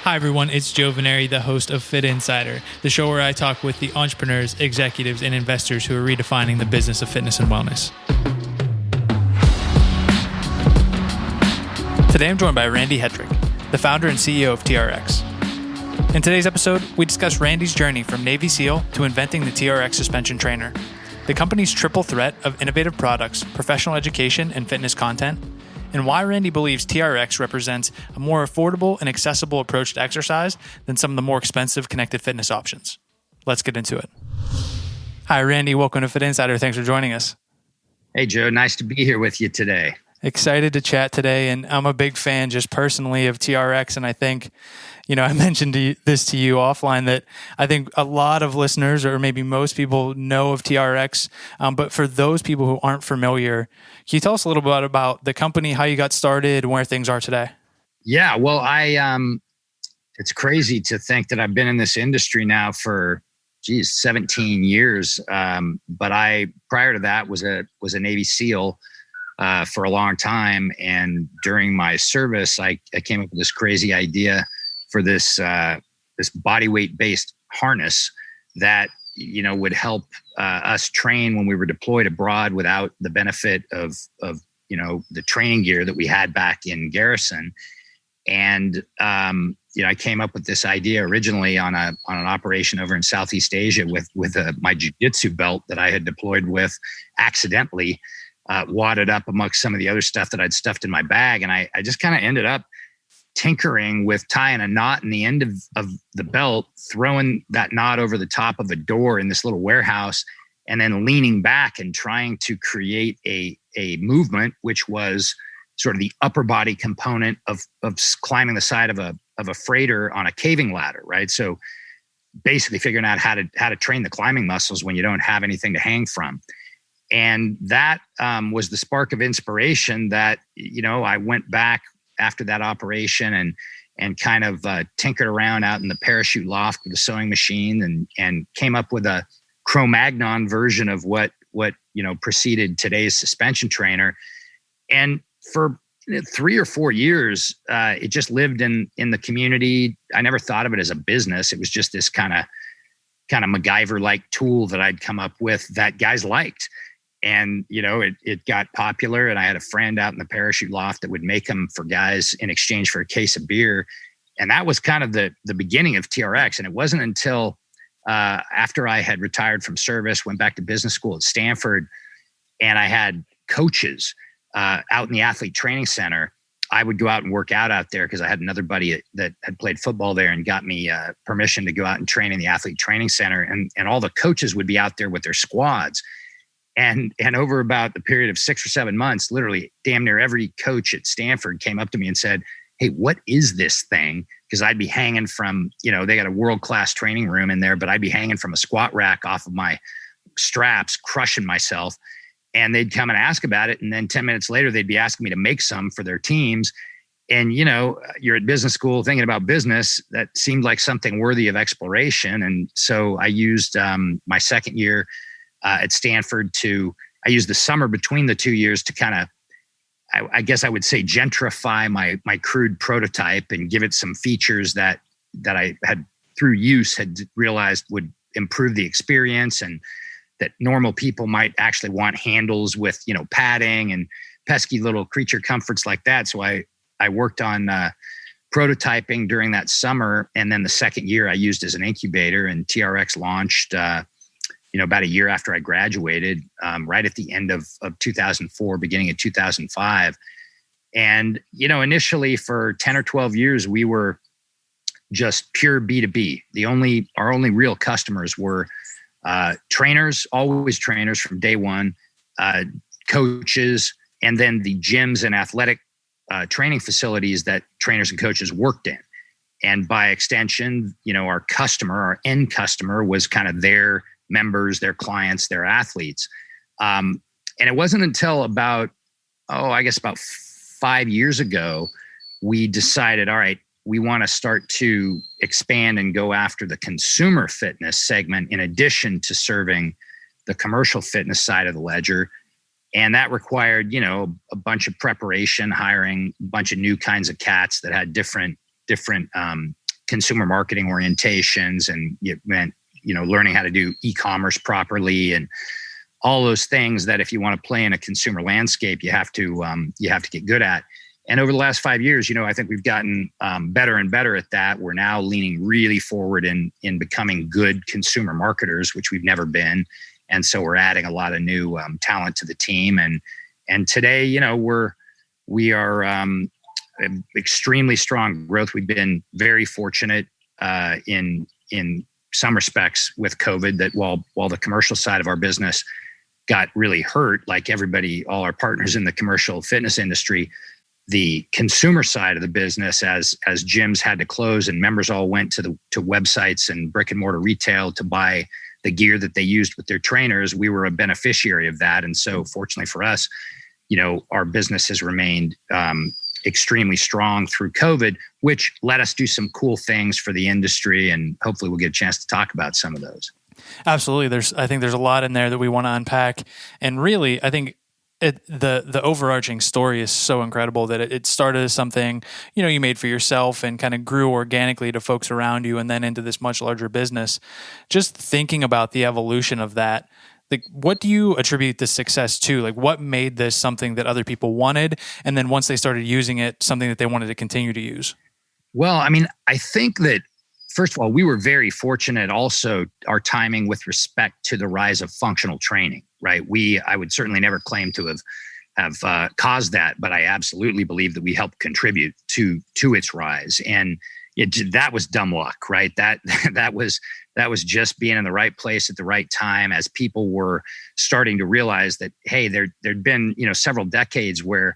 Hi everyone, it's Joe Veneri, the host of Fitt Insider, the show where I talk with the entrepreneurs, executives, and investors who are redefining the business of fitness and wellness. Today I'm joined by Randy Hetrick, the founder and CEO of TRX. In today's episode, we discuss Randy's journey from Navy SEAL to inventing the TRX suspension trainer, the company's triple threat of innovative products, professional education, and fitness content, and why Randy believes TRX represents a more affordable and accessible approach to exercise than some of the more expensive connected fitness options. Let's get into it. Hi, Randy. Welcome to Fitt Insider. Thanks for joining us. Hey, Joe. Nice to be here with you today. Excited to chat today, and I'm a big fan just personally of TRX, and I think, I mentioned this to you offline that I think a lot of listeners, or maybe most people, know of TRX, but for those people who aren't familiar, can you tell us a little bit about the company, how you got started, and where things are today? Yeah, well, it's crazy to think that I've been in this industry now for 17 years. But prior to that was a Navy SEAL for a long time. And during my service, I came up with this crazy idea for this body weight based harness that would help us train when we were deployed abroad without the benefit of the training gear that we had back in garrison. And I came up with this idea originally on an operation over in Southeast Asia with my jiu-jitsu belt that I had deployed with accidentally, wadded up amongst some of the other stuff that I'd stuffed in my bag, and I just kind of ended up tinkering with tying a knot in the end of the belt, throwing that knot over the top of a door in this little warehouse, and then leaning back and trying to create a movement, which was sort of the upper body component of climbing the side of a freighter on a caving ladder, right? So basically figuring out how to train the climbing muscles when you don't have anything to hang from. And that was the spark of inspiration that, I went back after that operation and kind of tinkered around out in the parachute loft with a sewing machine and came up with a Cro-Magnon version of what preceded today's suspension trainer. And for 3 or 4 years, it just lived in the community. I never thought of it as a business. It was just this kind of MacGyver-like tool that I'd come up with that guys liked. And, it got popular, and I had a friend out in the parachute loft that would make them for guys in exchange for a case of beer. And that was kind of the beginning of TRX. And it wasn't until after I had retired from service, went back to business school at Stanford, and I had coaches out in the athlete training center. I would go out and work out there because I had another buddy that had played football there and got me permission to go out and train in the athlete training center. And all the coaches would be out there with their squads. And over about the period of 6 or 7 months, literally damn near every coach at Stanford came up to me and said, "Hey, what is this thing?" Because I'd be hanging from, they got a world-class training room in there, but I'd be hanging from a squat rack off of my straps, crushing myself. And they'd come and ask about it. And then 10 minutes later, they'd be asking me to make some for their teams. And, you're at business school thinking about business. That seemed like something worthy of exploration. And so I used my second year at Stanford I used the summer between the 2 years to kind of, I guess I would say, gentrify my crude prototype and give it some features that I had through use had realized would improve the experience, and that normal people might actually want handles with, padding and pesky little creature comforts like that. So I worked on prototyping during that summer. And then the second year I used as an incubator, and TRX launched about a year after I graduated, right at the end of 2004, beginning of 2005. And, initially for 10 or 12 years, we were just pure B2B. Our only real customers were trainers, always trainers from day one, coaches, and then the gyms and athletic training facilities that trainers and coaches worked in. And by extension, our end customer was kind of their members, their clients, their athletes. And it wasn't until about 5 years ago, we decided, all right, we want to start to expand and go after the consumer fitness segment in addition to serving the commercial fitness side of the ledger. And that required, a bunch of preparation, hiring a bunch of new kinds of cats that had different consumer marketing orientations, and it meant, learning how to do e-commerce properly and all those things that if you want to play in a consumer landscape, you have to get good at. And over the last 5 years, I think we've gotten better and better at that. We're now leaning really forward in becoming good consumer marketers, which we've never been. And so we're adding a lot of new talent to the team. And today, we are extremely strong growth. We've been very fortunate in some respects with COVID, that while the commercial side of our business got really hurt, like everybody, all our partners in the commercial fitness industry, the consumer side of the business, as gyms had to close and members all went to websites and brick and mortar retail to buy the gear that they used with their trainers, we were a beneficiary of that. And so fortunately for us, our business has remained extremely strong through COVID, which let us do some cool things for the industry. And hopefully we'll get a chance to talk about some of those. Absolutely. I think there's a lot in there that we want to unpack. And really, I think the overarching story is so incredible that it started as something, you made for yourself and kind of grew organically to folks around you and then into this much larger business. Just thinking about the evolution of that, like, what do you attribute this success to? Like, what made this something that other people wanted? And then once they started using it, something that they wanted to continue to use? Well, I think that, first of all, we were very fortunate also, our timing with respect to the rise of functional training, right? I would certainly never claim to have caused that, but I absolutely believe that we helped contribute to its rise. And that was dumb luck, right? That was just being in the right place at the right time, as people were starting to realize that, hey, there'd been, several decades where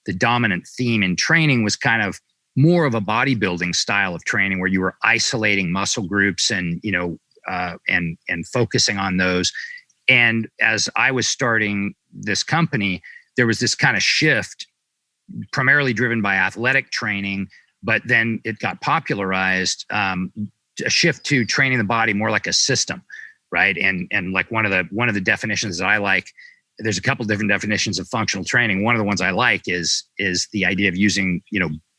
the dominant theme in training was kind of more of a bodybuilding style of training, where you were isolating muscle groups and focusing on those. And as I was starting this company, there was this kind of shift, primarily driven by athletic training, but then it got popularized, a shift to training the body more like a system, right? And like one of the definitions that I like, there's a couple different definitions of functional training. One of the ones I like is the idea of using,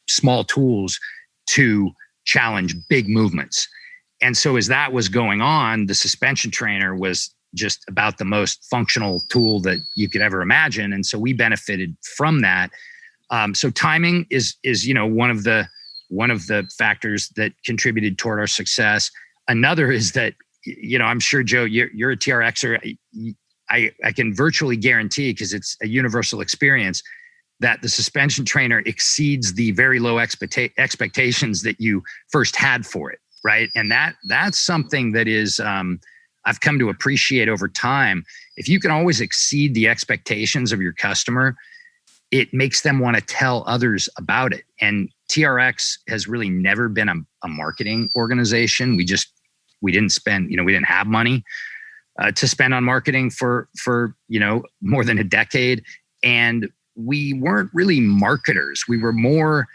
small tools to challenge big movements. And so as that was going on, the suspension trainer was just about the most functional tool that you could ever imagine. And so we benefited from that. So timing is one of the factors that contributed toward our success. Another is that, I'm sure, Joe, you're a TRXer. I can virtually guarantee, because it's a universal experience, that the suspension trainer exceeds the very low expectations that you first had for it, right? And that's something that is I've come to appreciate over time. If you can always exceed the expectations of your customer, it makes them want to tell others about it. And TRX has really never been a marketing organization. We didn't spend, we didn't have money to spend on marketing for more than a decade. And we weren't really marketers. We were more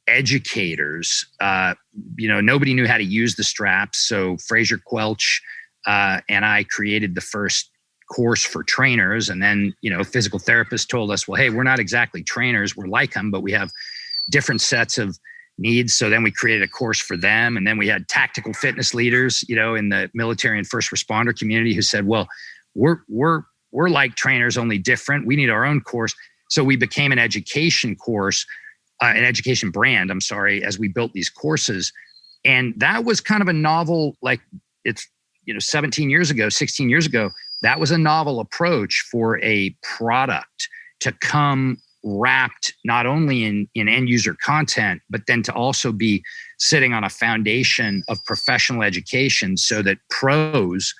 educators. Nobody knew how to use the straps. So Fraser Quelch and I created the first course for trainers. And then, physical therapists told us, well, hey, we're not exactly trainers. We're like them, but we have different sets of needs. So then we created a course for them. And then we had tactical fitness leaders, in the military and first responder community, who said, well, we're like trainers, only different. We need our own course. So we became an education course, an education brand, as we built these courses. And that was kind of a novel, like it's, 16 years ago, that was a novel approach for a product to come wrapped not only in end user content, but then to also be sitting on a foundation of professional education, so that pros,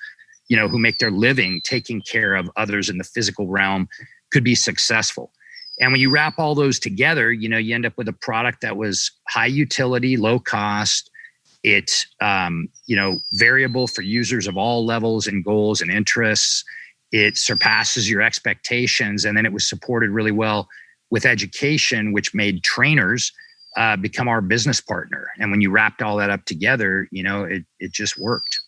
who make their living taking care of others in the physical realm, could be successful. And when you wrap all those together, you end up with a product that was high utility, low cost. It's, variable for users of all levels and goals and interests. It surpasses your expectations. And then it was supported really well with education, which made trainers become our business partner. And when you wrapped all that up together, it just worked.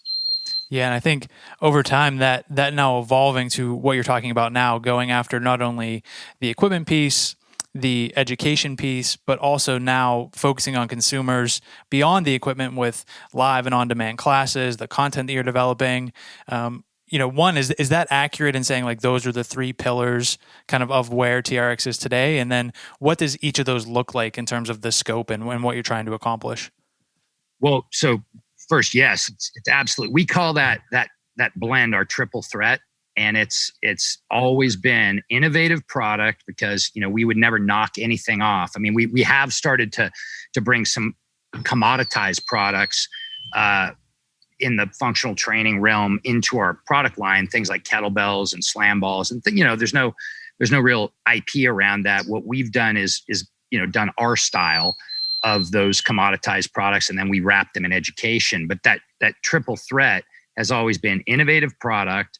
Yeah, and I think over time that now evolving to what you're talking about now, going after not only the equipment piece, the education piece, but also now focusing on consumers beyond the equipment with live and on-demand classes, the content that you're developing. One, is that accurate in saying like those are the three pillars kind of where TRX is today? And then what does each of those look like in terms of the scope and what you're trying to accomplish? Well, so first, yes, it's absolutely. We call that blend our triple threat, and it's always been innovative product because we would never knock anything off. I mean, we have started to bring some commoditized products in the functional training realm into our product line, things like kettlebells and slam balls, and there's no real IP around that. What we've done is done our style of those commoditized products, and then we wrap them in education. But that triple threat has always been innovative product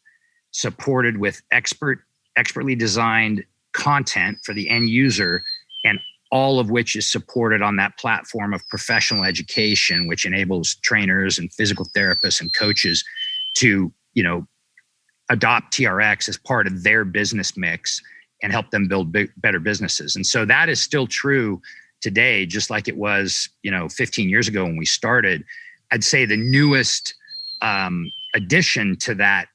supported with expertly designed content for the end user, and all of which is supported on that platform of professional education, which enables trainers and physical therapists and coaches to, adopt TRX as part of their business mix and help them build better businesses. And so that is still true today, just like it was, 15 years ago when we started. I'd say the newest addition to that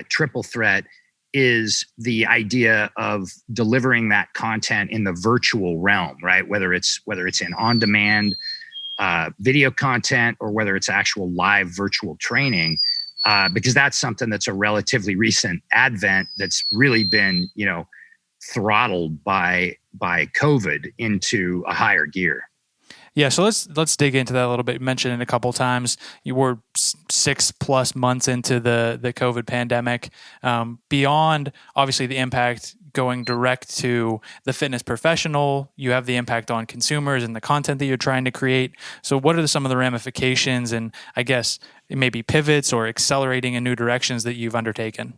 triple threat is the idea of delivering that content in the virtual realm, right? Whether it's in on-demand video content or whether it's actual live virtual training, because that's something that's a relatively recent advent that's really been, throttled by COVID into a higher gear. Yeah, so let's dig into that a little bit. You mentioned it a couple of times. You were 6+ months into the COVID pandemic. Beyond obviously the impact going direct to the fitness professional, you have the impact on consumers and the content that you're trying to create. So what are some of the ramifications and I guess it may be pivots or accelerating in new directions that you've undertaken?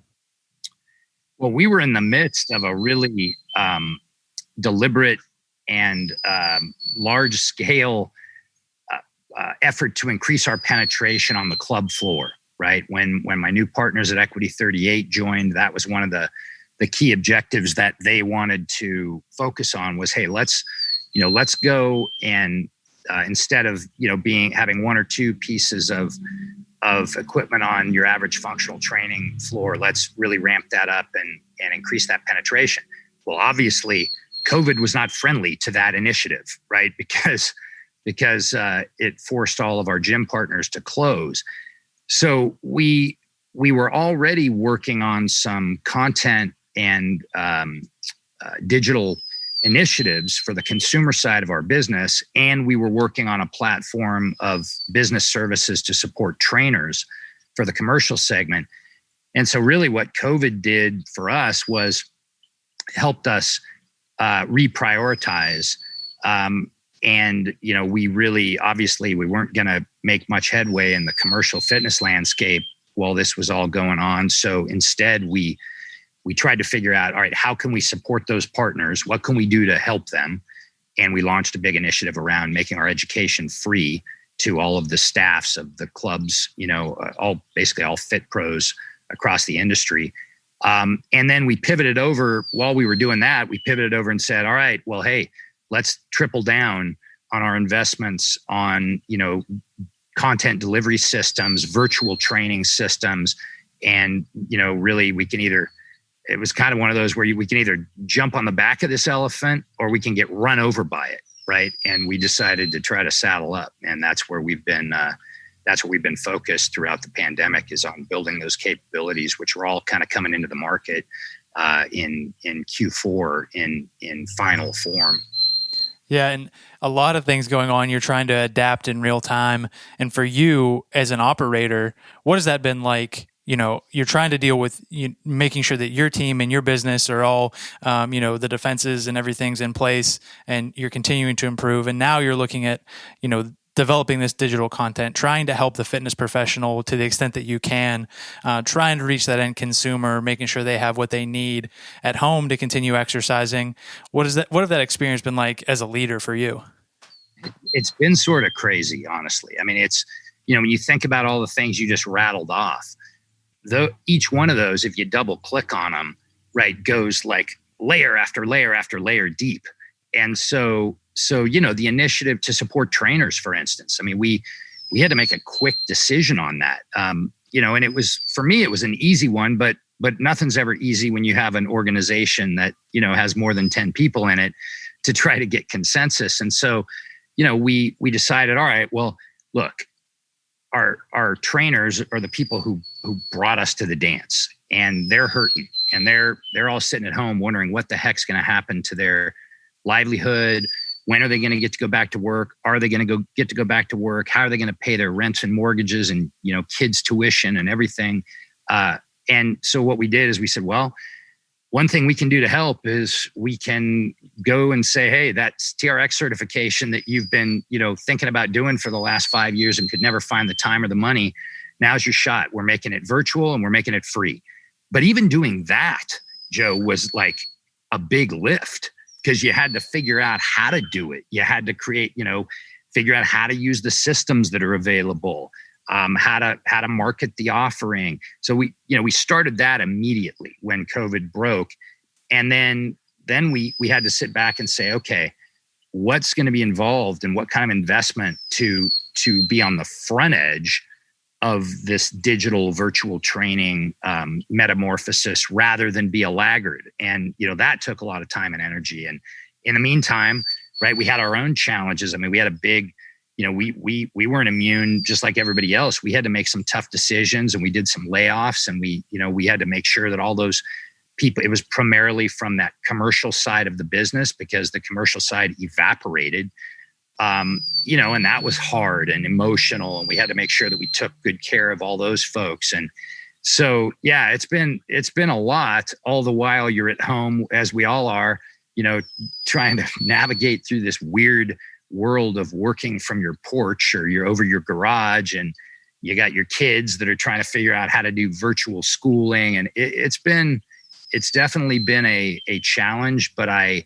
Well, we were in the midst of a really deliberate and large-scale effort to increase our penetration on the club floor, right? When my new partners at Equity 38 joined, that was one of the key objectives that they wanted to focus on was, hey, let's go and instead of having one or two pieces of equipment on your average functional training floor, let's really ramp that up and increase that penetration. Well, obviously, COVID was not friendly to that initiative, right? Because it forced all of our gym partners to close. So we were already working on some content and digital initiatives for the consumer side of our business, and we were working on a platform of business services to support trainers for the commercial segment. And so really what COVID did for us was helped us reprioritize. And, we really, obviously, we weren't going to make much headway in the commercial fitness landscape while this was all going on. So instead, we tried to figure out, all right, how can we support those partners? What can we do to help them? And we launched a big initiative around making our education free to all of the staffs of the clubs, basically all fit pros across the industry. And then we pivoted over while we were doing that, we pivoted over and said, all right, well, hey, let's triple down on our investments on, content delivery systems, virtual training systems. And, really we can it was kind of one of those where we can either jump on the back of this elephant or we can get run over by it. Right. And we decided to try to saddle up. And that's where we've been focused throughout the pandemic, is on building those capabilities, which were all kind of coming into the market in Q4 in final form. Yeah, and a lot of things going on. You're trying to adapt in real time. And for you as an operator, what has that been like? You're trying to deal with making sure that your team and your business are all, the defenses and everything's in place, and you're continuing to improve. And now you're looking at, developing this digital content, trying to help the fitness professional to the extent that you can, trying to reach that end consumer, making sure they have what they need at home to continue exercising. What have that experience been like as a leader for you? It's been sort of crazy, honestly. I mean, it's, when you think about all the things you just rattled off, each one of those, if you double click on them, right, goes like layer after layer after layer deep. And so, the initiative to support trainers, for instance, I mean, we had to make a quick decision on that. And it was, for me, it was an easy one, but nothing's ever easy when you have an organization that, has more than 10 people in it to try to get consensus. And so, we decided, all right, well, look, our trainers are the people who brought us to the dance, and they're hurting, and they're all sitting at home wondering what the heck's going to happen to their livelihood. When are they going to get to go back to work? Are they going to get to go back to work? How are they going to pay their rents and mortgages and, kids' tuition and everything? And so what we did is we said, well, one thing we can do to help is we can go and say, hey, that's TRX certification that you've been, thinking about doing for the last 5 years and could never find the time or the money. Now's your shot. We're making it virtual and we're making it free. But even doing that, Joe, was like a big lift, because you had to figure out how to do it. You had to create, figure out how to use the systems that are available, how to market the offering. So we started that immediately when COVID broke. And then we had to sit back and say, okay, what's going to be involved and what kind of investment to be on the front edge of this digital virtual training metamorphosis rather than be a laggard. And, that took a lot of time and energy. And in the meantime, right, we had our own challenges. I mean, we had a big, we weren't immune just like everybody else. We had to make some tough decisions, and we did some layoffs, and we had to make sure that all those people, it was primarily from that commercial side of the business, because the commercial side evaporated. And that was hard and emotional, and we had to make sure that we took good care of all those folks. And so, yeah, it's been a lot. All the while you're at home, as we all are, trying to navigate through this weird world of working from your porch or you're over your garage, and you got your kids that are trying to figure out how to do virtual schooling. And it's definitely been a challenge, but I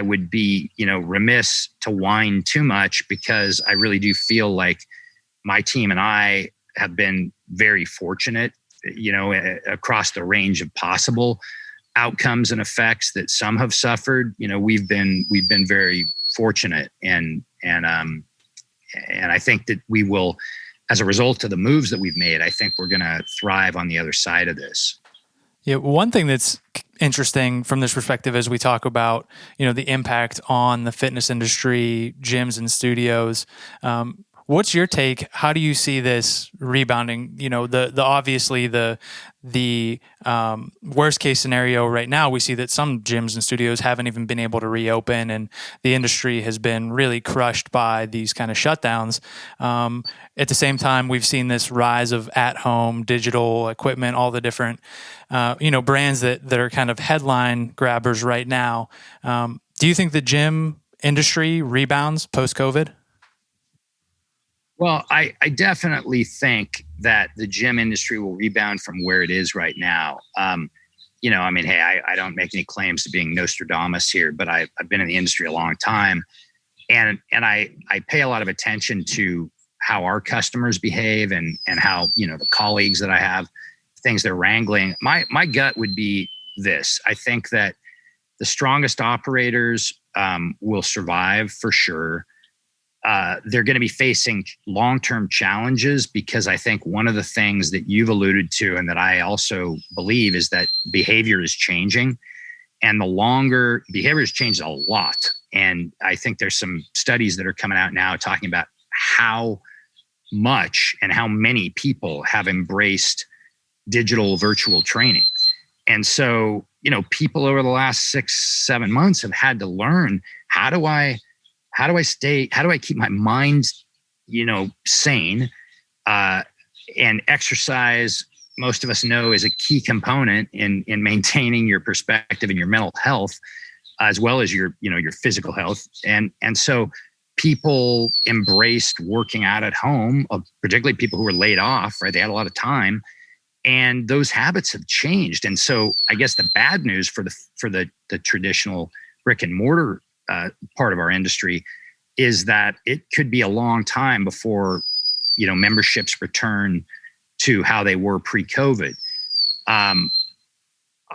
would be, remiss to whine too much, because I really do feel like my team and I have been very fortunate, across the range of possible outcomes and effects that some have suffered. We've been very fortunate, and I think that we will, as a result of the moves that we've made, I think we're going to thrive on the other side of this. Yeah, one thing that's interesting from this perspective as we talk about, the impact on the fitness industry, gyms and studios. What's your take? How do you see this rebounding? The obviously the worst case scenario right now, we see that some gyms and studios haven't even been able to reopen, and the industry has been really crushed by these kind of shutdowns. At the same time, we've seen this rise of at-home digital equipment, all the different brands that are kind of headline grabbers right now. Do you think the gym industry rebounds post-COVID? Well, I definitely think that the gym industry will rebound from where it is right now. Hey, I don't make any claims to being Nostradamus here, but I've been in the industry a long time, and I pay a lot of attention to how our customers behave and how, the colleagues that I have, things they're wrangling. My gut would be this. I think that the strongest operators will survive for sure. They're going to be facing long-term challenges, because I think one of the things that you've alluded to, and that I also believe, is that behavior is changing, and behavior has changed a lot. And I think there's some studies that are coming out now talking about how much and how many people have embraced digital virtual training. And so, people over the last 6-7 months have had to learn, how do I keep my mind, sane? And exercise, most of us know, is a key component in maintaining your perspective and your mental health, as well as your physical health. And so people embraced working out at home, particularly people who were laid off, right? They had a lot of time, and those habits have changed. And so I guess the bad news for the traditional brick and mortar part of our industry is that it could be a long time before, memberships return to how they were pre-COVID.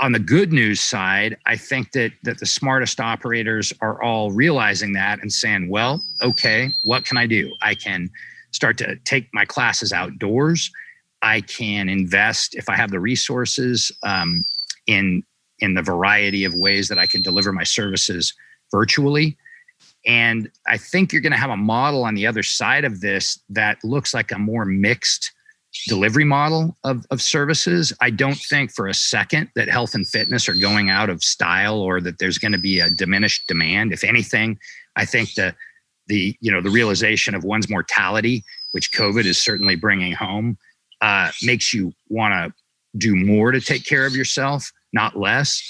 On the good news side, I think that the smartest operators are all realizing that and saying, well, okay, what can I do? I can start to take my classes outdoors. I can invest, if I have the resources, in the variety of ways that I can deliver my services virtually. And I think you're going to have a model on the other side of this that looks like a more mixed delivery model of services. I don't think for a second that health and fitness are going out of style or that there's going to be a diminished demand. If anything, I think the realization of one's mortality, which COVID is certainly bringing home, makes you want to do more to take care of yourself, not less.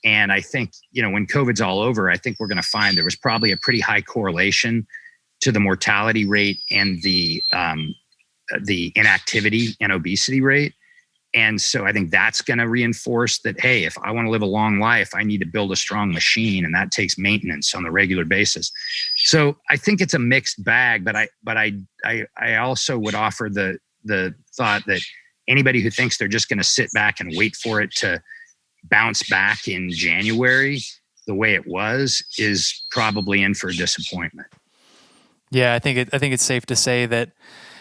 And I think, when COVID's all over, I think we're going to find there was probably a pretty high correlation to the mortality rate and the inactivity and obesity rate. And so I think that's going to reinforce that, hey, if I want to live a long life, I need to build a strong machine, and that takes maintenance on a regular basis. So I think it's a mixed bag, but I also would offer the thought that anybody who thinks they're just going to sit back and wait for it to bounce back in January the way it was is probably in for disappointment. Yeah, I think it's safe to say that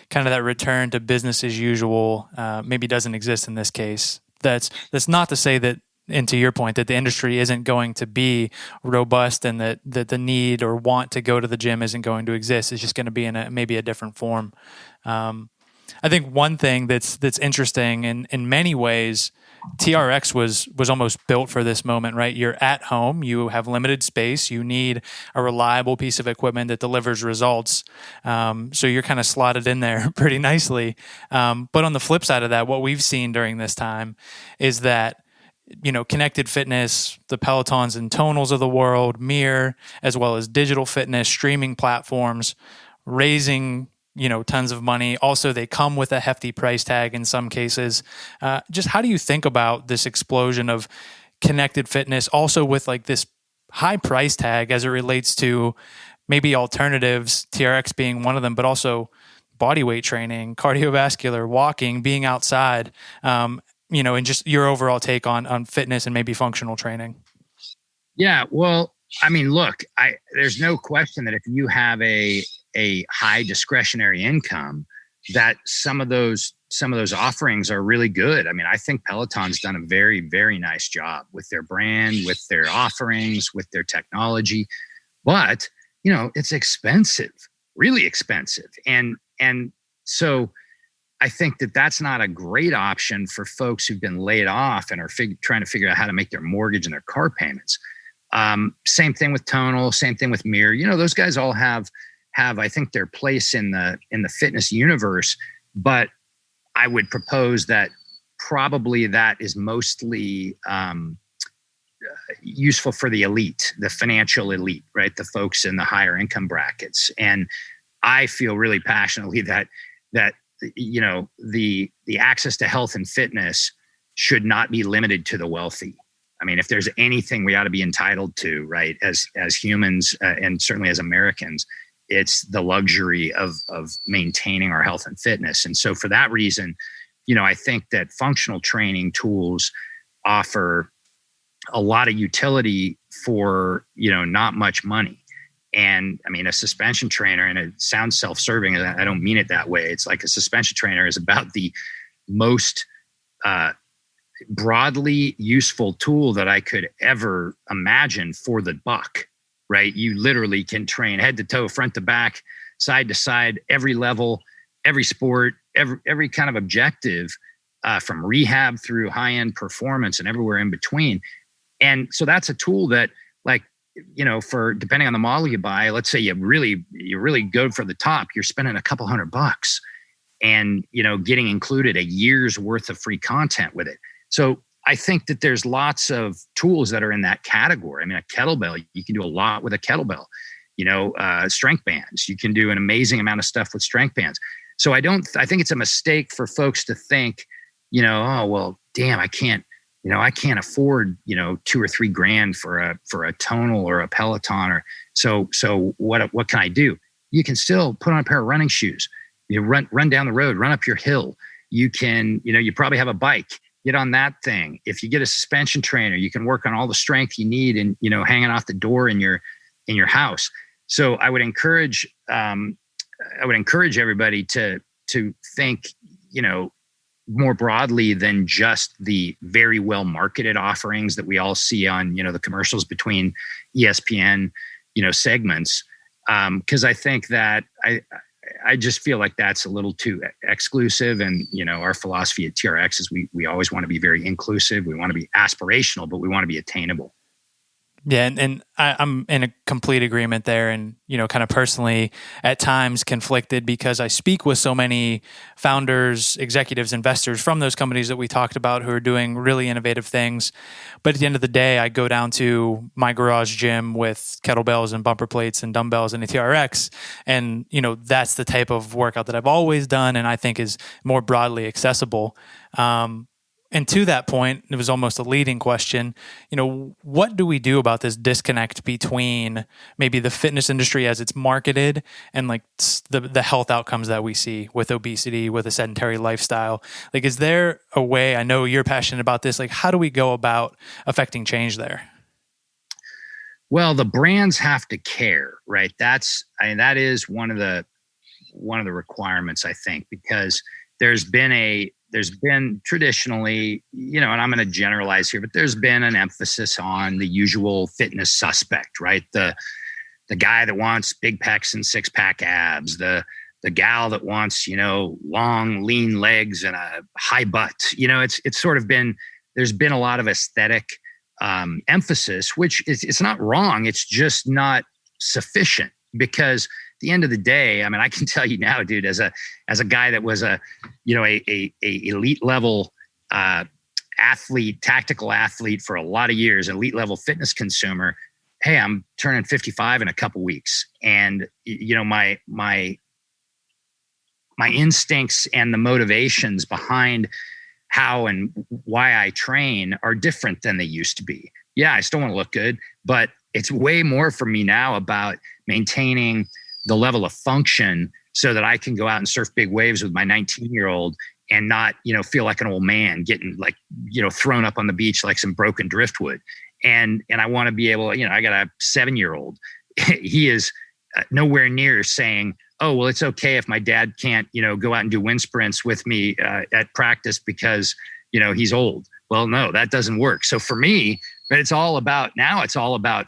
kind of that return to business as usual maybe doesn't exist in this case. That's not to say that, and to your point, that the industry isn't going to be robust and that the need or want to go to the gym isn't going to exist. It's just going to be in maybe a different form. I think one thing that's interesting in many ways, TRX was almost built for this moment, right? You're at home, you have limited space, you need a reliable piece of equipment that delivers results. So you're kind of slotted in there pretty nicely. But on the flip side of that, what we've seen during this time is that, connected fitness, the Pelotons and Tonals of the world, Mirror, as well as digital fitness, streaming platforms, raising tons of money. Also, they come with a hefty price tag in some cases. Just how do you think about this explosion of connected fitness, also with like this high price tag as it relates to maybe alternatives, TRX being one of them, but also body weight training, cardiovascular, walking, being outside, and just your overall take on fitness and maybe functional training? Yeah, well, I mean, look, there's no question that if you have a high discretionary income, that some of those offerings are really good. I mean, I think Peloton's done a very, very nice job with their brand, with their offerings, with their technology, but it's expensive, really expensive. And so I think that that's not a great option for folks who've been laid off and are trying to figure out how to make their mortgage and their car payments. Same thing with Tonal, same thing with Mirror. Those guys all have I think their place in the fitness universe, but I would propose that probably that is mostly useful for the elite, the financial elite, right? The folks in the higher income brackets. And I feel really passionately that the access to health and fitness should not be limited to the wealthy. I mean, if there's anything we ought to be entitled to, right, as humans and certainly as Americans, it's the luxury of maintaining our health and fitness. And so for that reason, I think that functional training tools offer a lot of utility for, not much money. And I mean, a suspension trainer, and it sounds self-serving, and I don't mean it that way. It's like a suspension trainer is about the most broadly useful tool that I could ever imagine for the buck, right? You literally can train head to toe, front to back, side to side, every level, every sport, every kind of objective, from rehab through high-end performance and everywhere in between. And so that's a tool that, like, for depending on the model you buy, let's say you really go for the top, you're spending a couple $100 and, getting included a year's worth of free content with it. So I think that there's lots of tools that are in that category. I mean, a kettlebell, you can do a lot with a kettlebell. Strength bands, you can do an amazing amount of stuff with strength bands. So I think it's a mistake for folks to think, oh, well, damn, I can't afford, $2 or $3 grand for a Tonal or a Peloton, or so what can I do? You can still put on a pair of running shoes. You run down the road, run up your hill. You can, you probably have a bike. get on that thing. If you get a suspension trainer, you can work on all the strength you need and, hanging off the door in your house. So I would encourage everybody to think, more broadly than just the very well marketed offerings that we all see on, the commercials between ESPN, segments. Cause I think that I just feel like that's a little too exclusive. And, our philosophy at TRX is we always want to be very inclusive. We want to be aspirational, but we want to be attainable. Yeah, and I'm in a complete agreement there, and kind of personally at times conflicted because I speak with so many founders, executives, investors from those companies that we talked about who are doing really innovative things. But at the end of the day, I go down to my garage gym with kettlebells and bumper plates and dumbbells and a TRX, and that's the type of workout that I've always done, and I think is more broadly accessible. And to that point, it was almost a leading question, what do we do about this disconnect between maybe the fitness industry as it's marketed and like the health outcomes that we see with obesity, with a sedentary lifestyle? Like, is there a way, I know you're passionate about this, like how do we go about affecting change there? Well, the brands have to care, right? That is one of the requirements, I think, because there's been traditionally, and I'm going to generalize here, but there's been an emphasis on the usual fitness suspect, right? The guy that wants big pecs and 6-pack abs, the gal that wants, long, lean legs and a high butt. It's sort of been, there's been a lot of aesthetic emphasis, which it's not wrong. It's just not sufficient because at the end of the day, I can tell you now, dude, as a guy that was a elite level athlete, tactical athlete for a lot of years, elite level fitness consumer. Hey, I'm turning 55 in a couple weeks, and my instincts and the motivations behind how and why I train are different than they used to be. Yeah, I still want to look good, but it's way more for me now about maintaining the level of function so that I can go out and surf big waves with my 19-year-old and not, feel like an old man getting thrown up on the beach like some broken driftwood. And I want to be able, I got a 7-year-old. He is nowhere near saying, oh, well, it's okay if my dad can't, go out and do wind sprints with me at practice because, he's old. Well, no, that doesn't work. So for me, but it's all about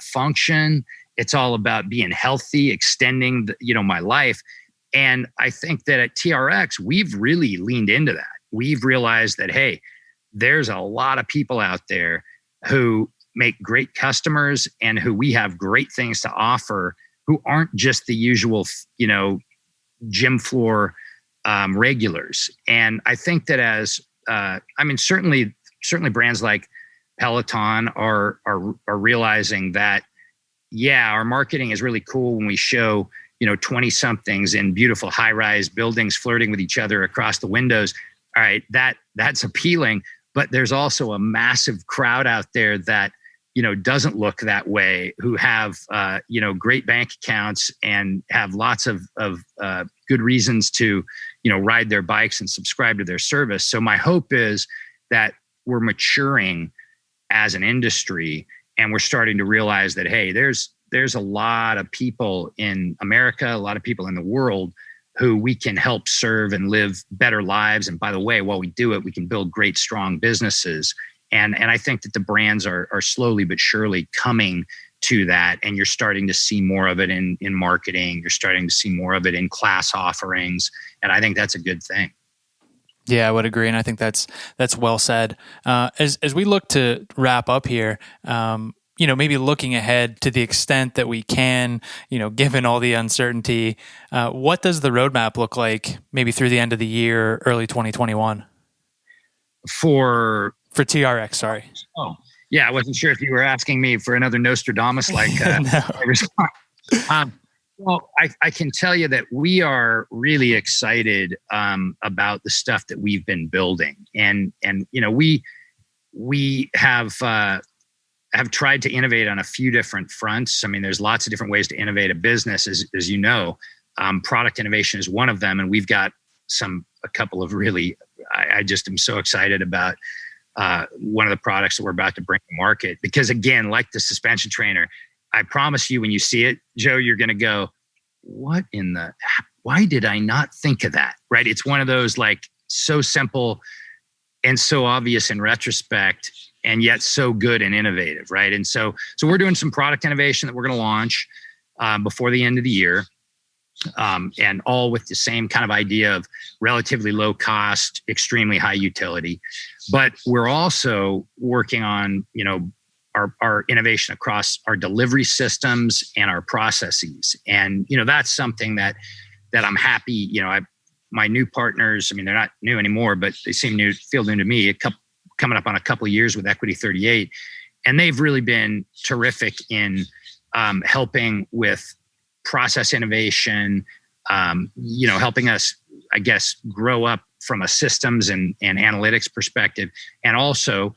function. It's all about being healthy, extending, my life. And I think that at TRX, we've really leaned into that. We've realized that, hey, there's a lot of people out there who make great customers and who we have great things to offer who aren't just the usual, gym floor regulars. And I think that certainly brands like Peloton are realizing that, yeah, our marketing is really cool when we show, 20 somethings in beautiful high-rise buildings flirting with each other across the windows. All right, that's appealing, but there's also a massive crowd out there that, doesn't look that way, who have, great bank accounts and have lots of good reasons to, ride their bikes and subscribe to their service. So my hope is that we're maturing as an industry and we're starting to realize that, hey, there's a lot of people in America, a lot of people in the world who we can help serve and live better lives. And by the way, while we do it, we can build great, strong businesses. And I think that the brands are slowly but surely coming to that. And you're starting to see more of it in marketing. You're starting to see more of it in class offerings. And I think that's a good thing. Yeah, I would agree. And I think that's well said. As we look to wrap up here, maybe looking ahead to the extent that we can, given all the uncertainty, what does the roadmap look like maybe through the end of the year, early 2021? For TRX, sorry. Oh, yeah. I wasn't sure if you were asking me for another Nostradamus-like response. Well, I can tell you that we are really excited about the stuff that we've been building. And we have tried to innovate on a few different fronts. There's lots of different ways to innovate a business, as you know. Product innovation is one of them. And we've got a couple of really, I just am so excited about one of the products that we're about to bring to market. Because again, like the suspension trainer, I promise you, when you see it, Joe, you're going to go, why did I not think of that? Right? It's one of those like so simple and so obvious in retrospect, and yet so good and innovative, right? And so we're doing some product innovation that we're going to launch before the end of the year, and all with the same kind of idea of relatively low cost, extremely high utility. But we're also working on, our innovation across our delivery systems and our processes, and that's something that I'm happy. My new partners, they're not new anymore, but they feel new to me. Coming up on a couple of years with Equity 38, and they've really been terrific in helping with process innovation, helping us, I guess, grow up from a systems and analytics perspective, and also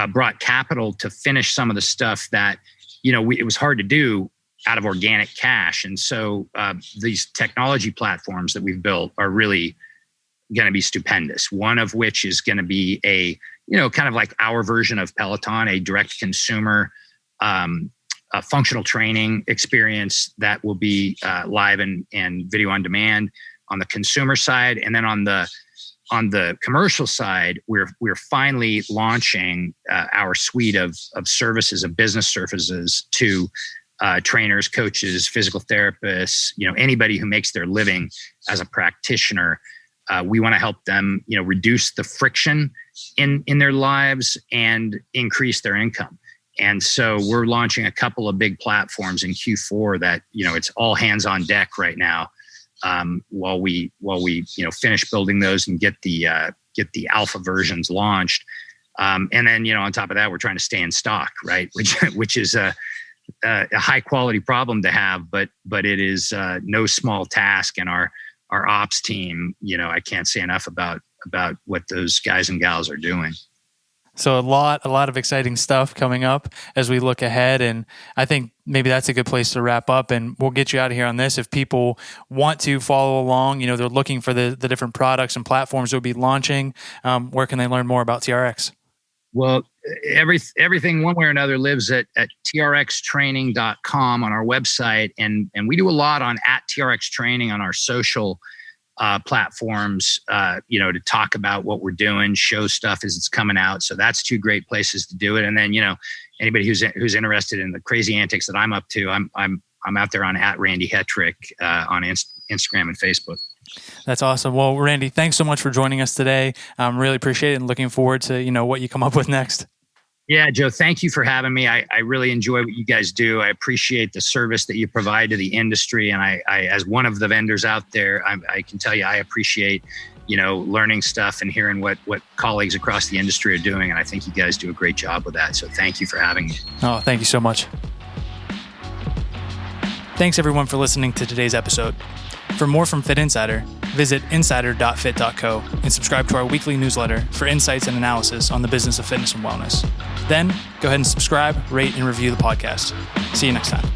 brought capital to finish some of the stuff that, it was hard to do out of organic cash. And so these technology platforms that we've built are really going to be stupendous. One of which is going to be a kind of like our version of Peloton, a direct consumer a functional training experience that will be live and video on demand on the consumer side. And then on the commercial side, we're finally launching our suite of services, of business services to trainers, coaches, physical therapists, anybody who makes their living as a practitioner. We want to help them, reduce the friction in their lives and increase their income. And so we're launching a couple of big platforms in Q4 that, it's all hands on deck right now, while we finish building those and get the alpha versions launched. And then, on top of that, we're trying to stay in stock, right? Which is a high quality problem to have, but it is no small task. And our ops team, I can't say enough about what those guys and gals are doing. So a lot of exciting stuff coming up as we look ahead. And I think maybe that's a good place to wrap up, and we'll get you out of here on this. If people want to follow along, they're looking for the different products and platforms we'll be launching, where can they learn more about TRX? Well, everything one way or another lives at trxtraining.com on our website. And we do a lot on @TRXtraining on our social platforms, to talk about what we're doing, show stuff as it's coming out. So that's two great places to do it. And then, anybody who's interested in the crazy antics that I'm up to, I'm out there on @Randy Hetrick on Instagram and Facebook. That's awesome. Well, Randy, thanks so much for joining us today. Really appreciate it, and looking forward to, what you come up with next. Yeah, Joe, thank you for having me. I really enjoy what you guys do. I appreciate the service that you provide to the industry. And I as one of the vendors out there, I can tell you, I appreciate, learning stuff and hearing what colleagues across the industry are doing. And I think you guys do a great job with that. So thank you for having me. Oh, thank you so much. Thanks everyone for listening to today's episode. For more from Fitt Insider, visit insider.fit.co and subscribe to our weekly newsletter for insights and analysis on the business of fitness and wellness. Then, go ahead and subscribe, rate, and review the podcast. See you next time.